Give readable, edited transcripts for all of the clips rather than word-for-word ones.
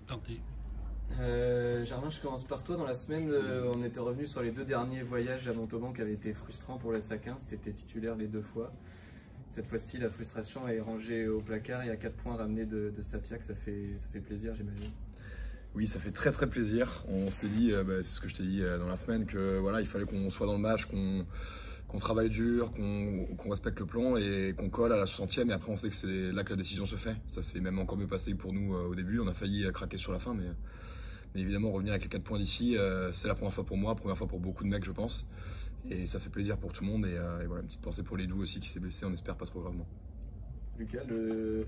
Tenté. Germain, je commence par toi. Dans la semaine, on était revenu sur les 2 derniers voyages à Montauban qui avaient été frustrants pour le SAC15. Tu étais titulaire les 2 fois. Cette fois-ci, la frustration est rangée au placard. Il y a 4 points ramenés de Sapiac. Ça fait plaisir, j'imagine. Oui, ça fait très plaisir. On s'était dit, c'est ce que je t'ai dit dans la semaine, que voilà, il fallait qu'on soit dans le match, qu'on travaille dur, qu'on respecte le plan et qu'on colle à la 60e. Et après, on sait que c'est là que la décision se fait. Ça s'est même encore mieux passé pour nous au début. On a failli craquer sur la fin, mais évidemment, revenir avec les 4 points d'ici, c'est la première fois pour moi, première fois pour beaucoup de mecs, je pense. Et ça fait plaisir pour tout le monde. Et voilà, une petite pensée pour Ledou aussi qui s'est blessé, on espère pas trop gravement. Lucas, le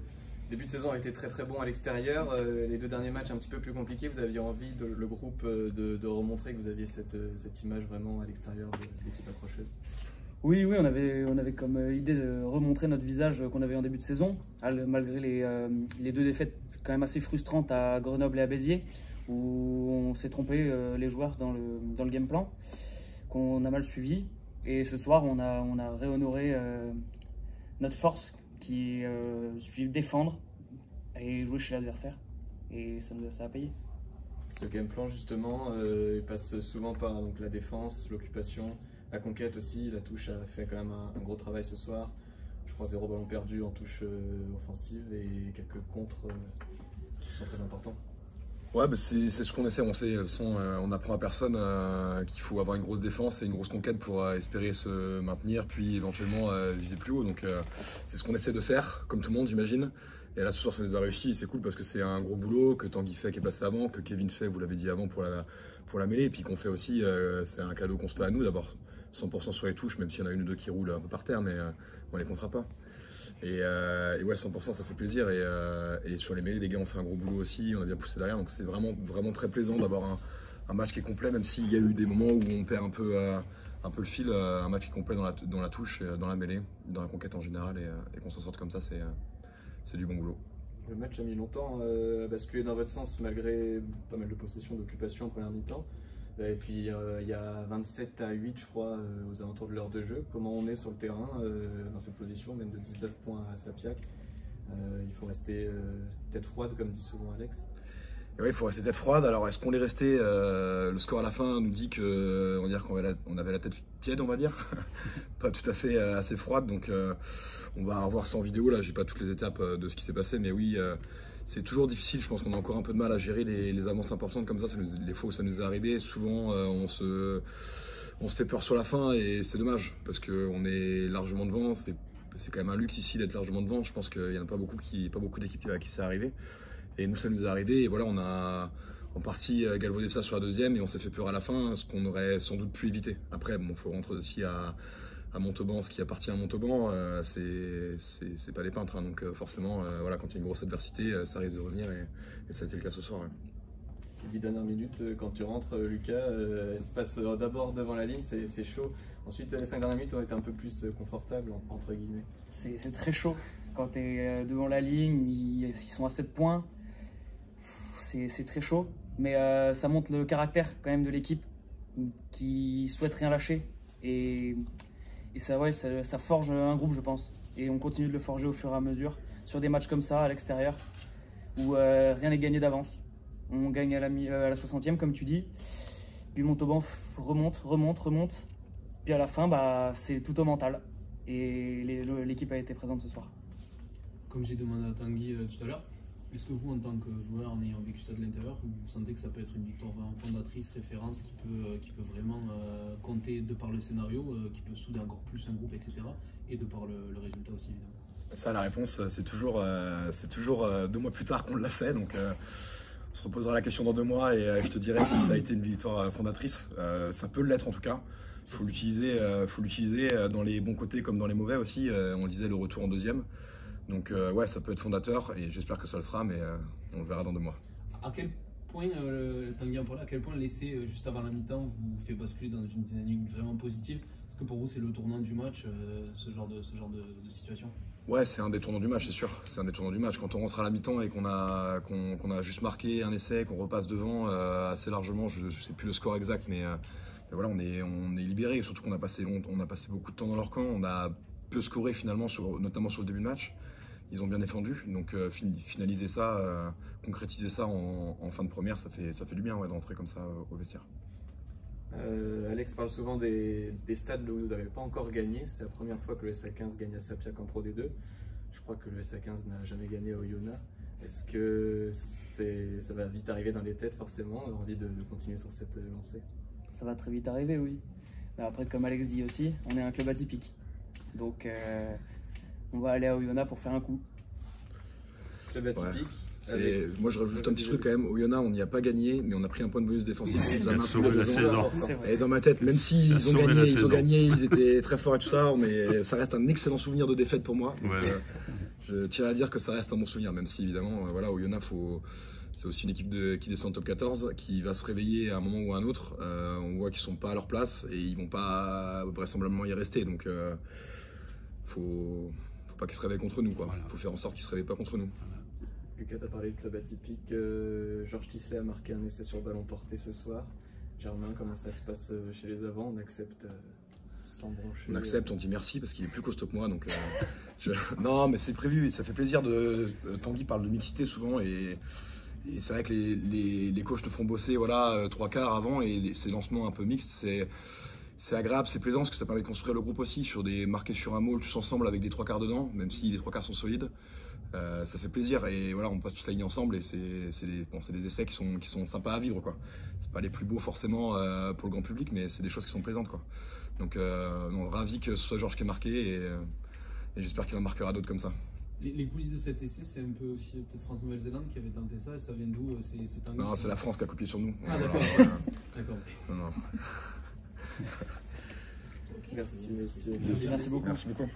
début de saison a été très bon à l'extérieur. Les 2 derniers matchs un petit peu plus compliqués. Vous aviez envie, le groupe, de remontrer que vous aviez cette image vraiment à l'extérieur de l'équipe accrocheuse. Oui, on avait comme idée de remontrer notre visage qu'on avait en début de saison, malgré les 2 défaites quand même assez frustrantes à Grenoble et à Béziers, où on s'est trompé les joueurs dans le game plan, qu'on a mal suivi. Et ce soir, on a réhonoré notre force qui est défendre et jouer chez l'adversaire. Et ça a payé. Ce game plan, justement, il passe souvent par donc, la défense, l'occupation, la conquête aussi. La touche a fait quand même un gros travail ce soir. Je crois 0 ballon perdu en touche offensive et quelques contres qui sont très importants. Ouais, c'est ce qu'on essaie. On sait, on n'apprend à personne qu'il faut avoir une grosse défense et une grosse conquête pour espérer se maintenir, puis éventuellement viser plus haut. Donc c'est ce qu'on essaie de faire, comme tout le monde, j'imagine. Et là, ce soir, ça nous a réussi. C'est cool parce que c'est un gros boulot que Tanguy fait, qui est passé avant, que Kevin fait, vous l'avez dit avant, pour la mêlée. Et puis qu'on fait aussi, c'est un cadeau qu'on se fait à nous, d'abord 100% sur les touches, même s'il y en a une ou deux qui roulent un peu par terre, mais on les comptera pas. Et ouais, 100% ça fait plaisir. Et sur les mêlées, les gars ont fait un gros boulot aussi. On a bien poussé derrière. Donc c'est vraiment très plaisant d'avoir un match qui est complet, même s'il y a eu des moments où on perd un peu le fil. Un match qui est complet dans la touche, dans la mêlée, dans la conquête en général. Et qu'on s'en sorte comme ça, c'est du bon boulot. Le match a mis longtemps à basculer dans votre sens, malgré pas mal de possession, d'occupation en première mi-temps. Et puis il y a 27-8, je crois, aux alentours de l'heure de jeu. Comment on est sur le terrain dans cette position, même de 19 points à Sapiac? Il faut rester tête froide, comme dit souvent Alex. Et oui, il faut rester tête froide. Alors, est-ce qu'on est resté le score à la fin nous dit qu'on avait la tête tiède, on va dire. Pas tout à fait assez froide. Donc, on va revoir ça en vidéo. Là, j'ai pas toutes les étapes de ce qui s'est passé. Mais oui, c'est toujours difficile. Je pense qu'on a encore un peu de mal à gérer les avances importantes comme ça. Les fois où ça nous est arrivé, souvent, on se fait peur sur la fin. Et c'est dommage parce qu'on est largement devant. C'est quand même un luxe ici d'être largement devant. Je pense qu'il n'y en a pas beaucoup d'équipes à qui c'est arrivé. Et nous, ça nous est arrivé, et voilà, on a en partie galvaudé ça sur la deuxième, et on s'est fait peur à la fin, ce qu'on aurait sans doute pu éviter. Après, bon, il faut rentrer aussi à Montauban, ce qui appartient à Montauban, c'est pas les peintres, hein, donc forcément, voilà, quand il y a une grosse adversité, ça risque de revenir, et ça a été le cas ce soir. Ouais. Les 10 dernières minutes, quand tu rentres, Lucas, elles se passent d'abord devant la ligne, c'est chaud. Ensuite, les 5 dernières minutes ont été un peu plus confortables, entre guillemets. C'est très chaud. Quand tu es devant la ligne, ils sont à 7 points. C'est très chaud, mais ça montre le caractère quand même de l'équipe qui souhaite rien lâcher et ça forge un groupe, je pense, et on continue de le forger au fur et à mesure sur des matchs comme ça à l'extérieur où rien n'est gagné d'avance. On gagne à la 60e comme tu dis, puis Montauban remonte, puis à la fin c'est tout au mental et l'équipe a été présente ce soir. Comme j'ai demandé à Tanguy tout à l'heure, est-ce que vous, en tant que joueur, en ayant vécu ça de l'intérieur, vous sentez que ça peut être une victoire fondatrice, référence, qui peut vraiment compter de par le scénario, qui peut souder encore plus un groupe, etc. et de par le résultat aussi, évidemment? Ça, la réponse, c'est toujours 2 mois plus tard qu'on le sait, donc on se reposera la question dans 2 mois et je te dirai si ça a été une victoire fondatrice. Ça peut l'être en tout cas. Il faut l'utiliser dans les bons côtés comme dans les mauvais aussi. On le disait, le retour en deuxième. Donc ouais, ça peut être fondateur et j'espère que ça le sera, mais on le verra dans 2 mois. À quel point, Tanguy en parlait, à quel point l'essai juste avant la mi-temps vous fait basculer dans une dynamique vraiment positive? Est-ce que pour vous c'est le tournant du match, ce genre de situation? Ouais, c'est un des tournants du match, c'est sûr. C'est un des tournants du match. Quand on rentre à la mi-temps et qu'on a juste marqué un essai, qu'on repasse devant assez largement, je ne sais plus le score exact, mais voilà, on est libéré. Et surtout qu'on a passé beaucoup de temps dans leur camp. On a peu scoré finalement, notamment sur le début de match. ils ont bien défendu. Donc finaliser ça, concrétiser ça en fin de première, ça fait du bien de rentrer comme ça au vestiaire. Alex parle souvent des stades où vous n'avez pas encore gagné. C'est la première fois que le SA15 gagne à Sapiac en Pro D2. Je crois que le SA15 n'a jamais gagné à Oyonnax. Est-ce que ça va vite arriver dans les têtes forcément, envie de continuer sur cette lancée? Ça va très vite arriver, oui. Mais après, comme Alex dit aussi, on est un club atypique. Donc on va aller à Oyonnax pour faire un coup. Club atypique. Moi je rajoute un petit truc quand même, Oyonnax on n'y a pas gagné, mais on a pris un point de bonus défensif. Il a sauvé la saison. Et dans ma tête, même s'ils ont gagné, ils étaient très forts et tout ça, mais ça reste un excellent souvenir de défaite pour moi. Donc, je tiens à dire que ça reste un bon souvenir, même si évidemment, Oyonnax, c'est aussi une équipe qui descend top 14, qui va se réveiller à un moment ou à un autre. On voit qu'ils sont pas à leur place et ils vont pas vraisemblablement y rester. Donc faut pas qu'ils se réveillent contre nous, quoi. Faut faire en sorte qu'ils se réveillent pas contre nous. Lucas, tu as parlé de club atypique. Georges Tisley a marqué un essai sur ballon porté ce soir. Germain, comment ça se passe chez les avants? On accepte sans broncher? On accepte, on dit merci parce qu'il est plus costaud que moi. Donc, non, mais c'est prévu et ça fait plaisir. Tanguy parle de mixité souvent et c'est vrai que les coachs te font bosser 3/4 avant et ces lancements un peu mixtes, c'est agréable, c'est plaisant parce que ça permet de construire le groupe aussi marqués sur un môle tous ensemble avec des 3/4 dedans, même si les 3/4 sont solides. Ça fait plaisir et on passe tous la ligne ensemble et c'est des essais qui sont sympas à vivre, quoi. C'est pas les plus beaux forcément pour le grand public, mais c'est des choses qui sont plaisantes, quoi. Donc ravi que ce soit Georges qui ait marqué et j'espère qu'il en marquera d'autres comme ça. Les coulisses de cet essai, c'est un peu aussi peut-être France-Nouvelle-Zélande qui avait tenté ça, et ça vient d'où? Non, c'est la France qui a copié sur nous. Ah d'accord. D'accord. Merci messieurs. Merci beaucoup. Merci beaucoup.